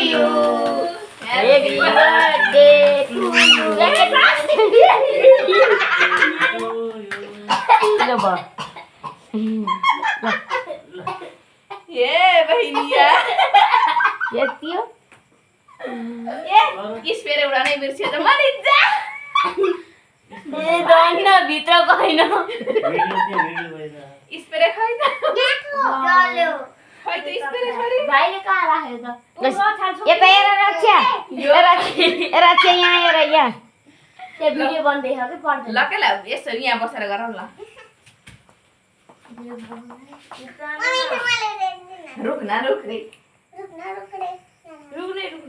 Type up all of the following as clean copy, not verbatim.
you. Happy birthday to you. Lo ba? ये बहिनिया यतियो ये इस फेरे उडानै बिर्सियो त मरिन्छ ए दइन भित्र गइन इस फेरे खै त चल्यो खै त इस फेरे छोरी भाइले कहाँ राख्यो त यता हेर रक्षा रक्षा यहाँ हेर यहाँ त्यो भिडियो बन्दै छ कि पर्दैन लके ल यसो यहाँ बसेर गरौँ ल रुक न रुक रे रुक नै रुक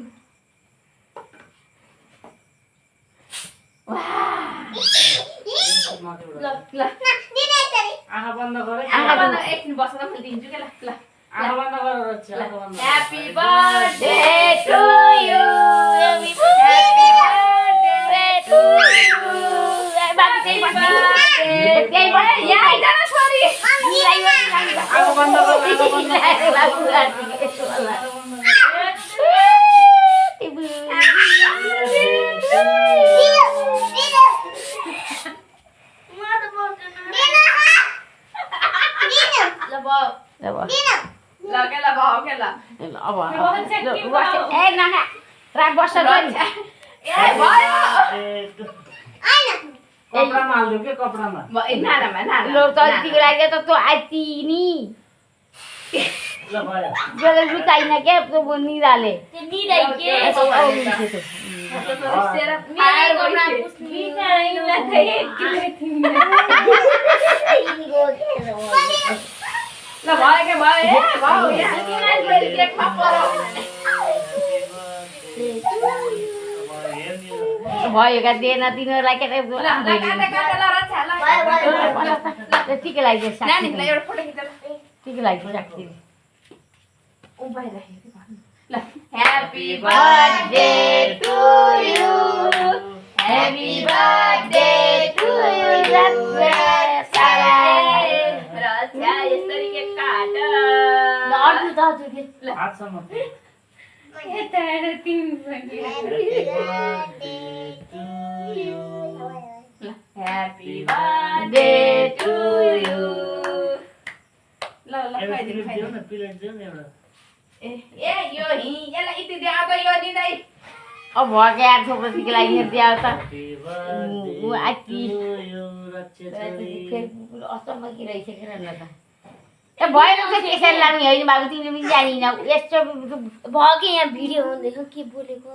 ल ल आँखा बन्द गरे आमा बन एकछिन बसेर म दिन्छु के ल ल आँखा बन्द गरेर रक्षा आँखा बन्द happy birthday to you happy birthday to you बाबु चाहिँ बस्नु त्यही बस्नु यहाँ आइज न छोरी आँखा बन्द ल के ल भाउ के ल अब ए नखा रात बस्छ गरी ए भयो कपडामा हाल्दियो के कपडामा नानामा नाना लो त यतिको लागि त तँ आइती नि ल भयो जसले लुकाइन के त्यो निराले त्यो निदाइ के ल भयो के भयो ए भयो यहाँ केक परो भयो का दिएन तिनीहरूलाई के टिके लगाइदिएछ नानीलाई एउटा फोटो खिचेर टिके लगाइदिएछ ल happy birthday to you happy birthday to you सारा रक्षा यसरी केक काट हातसम्म ह्यापी बर्थडे टु यु ल ल खाइदिनु दियो न प्लेट दियो न एउटा ए यो यसलाई यति दे अब यो दिँदै अब भगे यार छोक्रो टिके लगाइदिएर दियो त ह्यापी बर्थडे आइती टु यु रक्षा छोरी अचम्म के रहिसकेर न त ए भएन त त्यसरी लाग्ने होइन बाबु तिमीले पनि जानिन यस्तो भयो कि यहाँ भिडियो हुँदैछ के बोलेको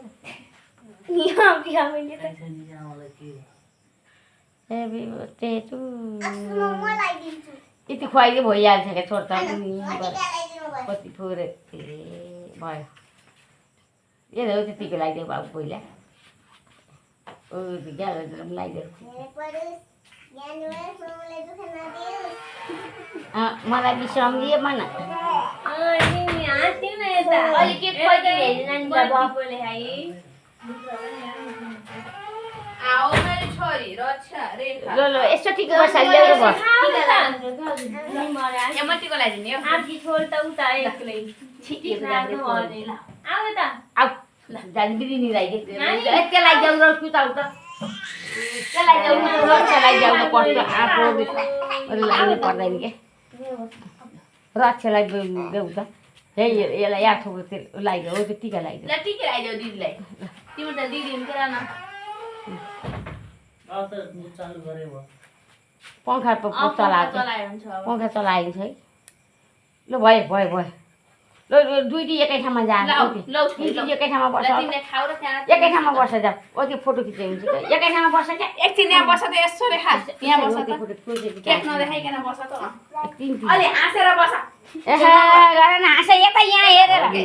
यहाँ बिहामैले त हेपी बर्थडे टु यति खुवाइदियो भइहाल्छ क्या छोड त कति थोरै ए भयो ए हो त्यतिको लगाइदियो बाबु पहिला ओ क्या लगाइदियो मलाई विश्राम दिए मन अहिले के आओ मेरो छोरी रक्षा रेखा ल ल यसो ठिक बस ल्याउनु भयो यहाँ मट्टीको लगाइदिने हो आजी छोड त उता एक्लै आऊ त आऊ ल जाने बिरिनी लगाइदियो यति लगाइदेऊ र कुता उता त्यसलाई ल्याउनु रक्षालाई ल्याउनु पर्छ आफू लाग्नु पर्दैन के रक्षालाई देऊ त यसलाई या ठोको लगाइदेऊ हो त्यो टिका लगाइदेऊ ल टिका लगाइदेऊ दिदीलाई तिम्रो त दिदी हुन्थेन न चालु गरे भयो पङ्खा चलाएको चलायो हुन्छ अब पङ्खा चलाएको छ है ल भयो भयो भयो ल दुईटी एकै ठाउँमा जा दुईटी एकै ठाउँमा बस्छ तिमीले खाऊ र त्यहाँ एकै ठाउँमा बस्छ जा ओ त्यो फोटो खिच्दै हुन्छ एकै ठाउँमा बस्छ क्या एकछिन यहाँ बस त यसो देखा यहाँ बस त फोटो केक नदेखाइकन बस त एकछिन अलि हाँसेर बस एहा गर न हाँस यता यहाँ हेरेर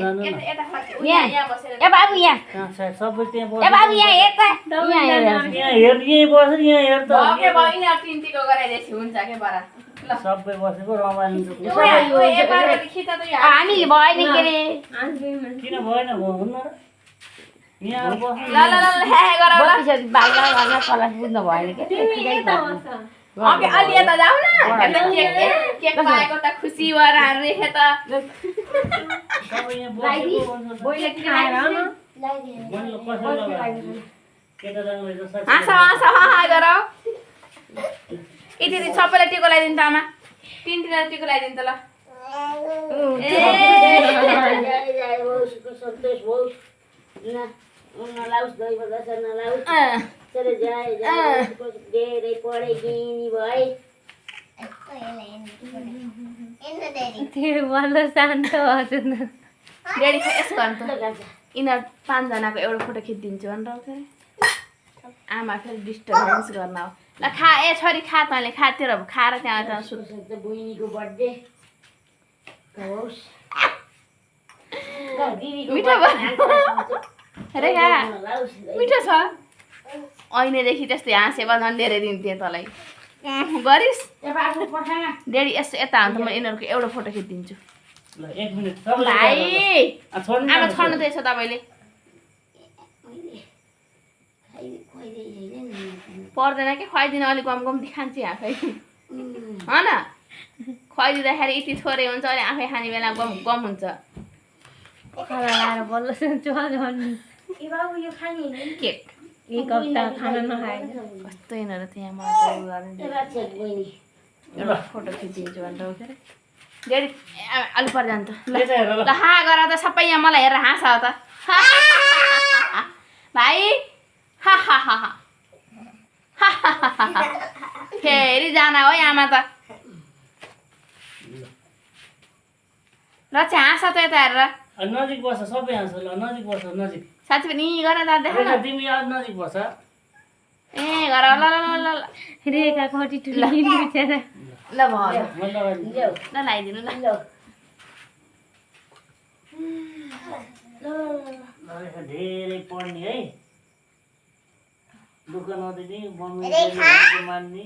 यता फर्के यहाँ बसेर ए बाबु यहाँ सबै त्यहाँ ए बाबु यहाँ हेर त यहाँ हेर यहाँ हेर यहीँ बसेर यहाँ हेर त भके भयो नि तिनटीको गराइदिएपछि हुन्छ के बरा ल सबै बसेको रमाइलो हामीले भएन के अरे किन भएन हुन्न र यहाँ बस ल ल ल हे गर ल बत्ती छ बाल्ला बाल्ला कलर बुझ्नु भएन के ओके अलि यता जाऊ न केक पाएको त खुसी भएर रेखे त सबै यहाँ बसेको बोइले खाएर न मनले कसैलाई केटा जानुभएछ हाँसा हाँसा हाँ गर यति सबैलाई टिको लगाइदिनु त आमा तिनलाई टिको लगाइदिनु त ल सन्तोष होस् नलाओस् दही बगास नलाओस् चले जाए धेरै पढे ज्ञानी भए तेरो वाला शान्त हजुर ड्याडी खै यसो गर्नु त यिनीहरू 5 जनाको एउटा फोटो खिचिदिन्छु भनेर आउँछ आमा फेरि डिस्टर्बेन्स गर्न हो ल खा ए छोरी खा तैँले खा तेरो खाएर त्यहाँ सुत्छ बहिनीको बर्थडे होस् मिठो भयो रेखा मिठो छ ऐनादेखि त्यस्तै हाँसे भए झन् धेरै दिन्थेँ तँलाई गरिस् ड्याडी यस्तो यता हो भने त म यिनीहरूको एउटा फोटो खिचिदिन्छु ल 1 मिनेट भाइ छोड्नु आमा छोड्नु त यसो तपाईँले पर्दैन कि खुवाइदिनु अलिक कम कम्ती खान्छ आफै होइन खुवाइदिँदाखेरि यति थोरै हुन्छ अनि आफै खाने बेला गम कम हुन्छ खाना लाएर बल्ल सुन्छु केक एक हप्ता खाना नखाएर कस्तो यिनीहरू त्यहाँ मलाई एउटा फोटो खिचिदिन्छु भनेर हो के अरे ड्याडी अलिक पर जान्छ ल ल हा गर त सबै यहाँ मलाई हेरेर हाँस हो त भाइ हा हा हा हा फेरि जान हो आमा त र चाहिँ हाँस त यता हेरेर नजिक बस सबै हाँस ल नजिक बस नजिक साथी पनि गर त देख न तिमी आज नजिक बस ए गर ल ल ल ल रेखा खटी टुली बिचरा ल भयो म लगाइदिन्छु ल लगाइदिनु ल धेरै पढ्ने है दुःख नदिने मान्ने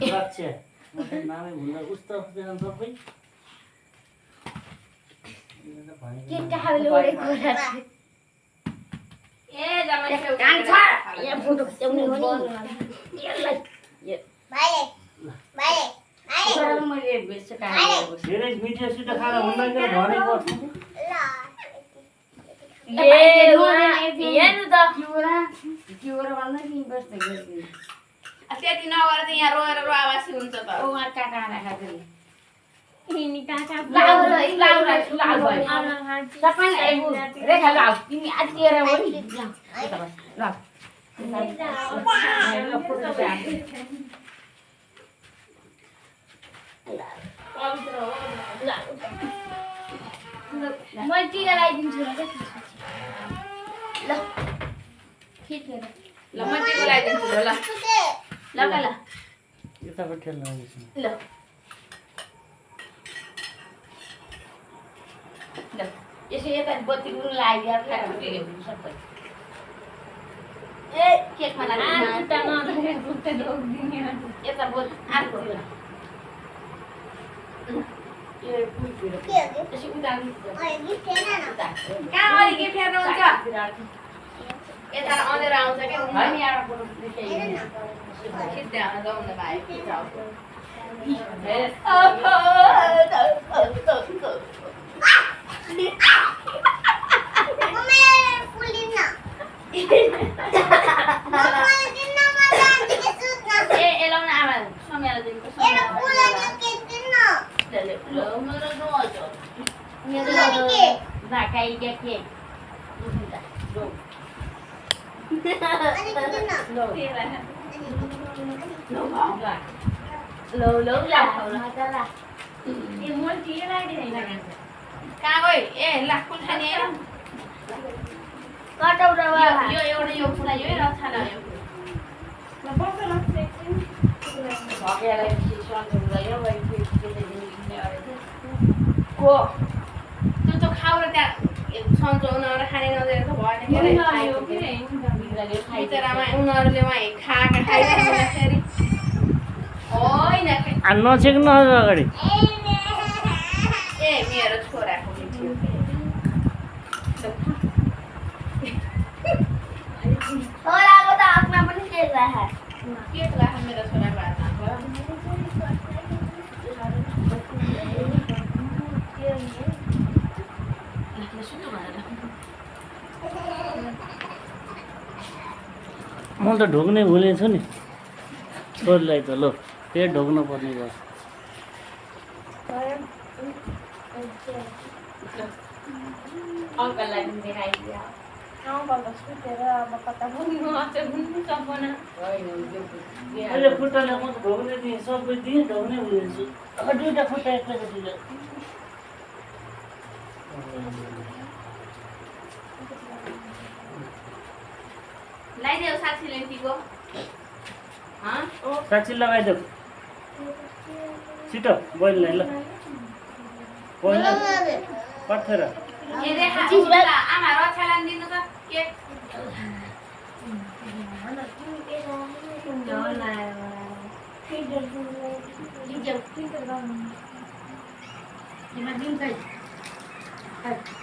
रक्षा म त नामै भुल्दा उस्तो सबै ए जम्मै कान्छ यहाँ फोटो खिचाउने हो नि यसलाई मैले बेच्छ धेरै मिठो सिटो खाएर हुँदैन भनेको हेर्नु त के हो र भन्दा नि बस्दै गर्दिन त्यति नगएर त यहाँ रोएर रोआवासी हुन्छ त ओ उहाँ काका आना खाँदैन यिनी काका सबैलाई रेखा लाउ तिमी आत्तिएर हो नि ल म टिका लगाइदिन्छु ल ल म टिको लगाइदिन्छु ल ल ल यताबाट ठेल्न आउँदैछ ल यसो यता बत्ती गुरु लाग्यो सबै ए केकमा यता बत्ती आएको यसो उतार्नु कहाँ अलिक के फेर्नुहुन्छ यता अँधेर आउँछ क्या होइन एउटा फोटो खिच्दै आउन जाउन भाइ ए एलाउन आमा समयलाई दिनको कहाँ गयो ए ल कुन खाने कटौरा यो एउटा यो फुला यो रक्षा लाग्यो को त्यो खाऊ र त्यहाँ सन्चो उनीहरू खाने नदिएर त भएन के अरे बिचरामा उनीहरूले उहाँ खाएका खाइसक्दाखेरि होइन नछेक्नु अगाडि ए मेरो छोराको मिठो छोराको त आफ्ना पनि केक राख के लाग्छ मेरो छोराको हातमा मैले त ढोक्नै भुलेछु नि छोरीलाई त लो पेट ढोक्नु पर्ने भयो अङ्कललाई पनि देखाइदियो अहिले खुट्टाले म त ढोक्ने दिएँ सबै दिएँ ढोक्नै भुलेछु अब दुईवटा खुट्टा एकैचोटि लगाइदेऊ साक्षीले टिको साक्षी लगाइदेऊ छिटो बहिनीलाई ल बहिनीलाई पर्थेर आमा रक्षालाई दिनु त केक Đi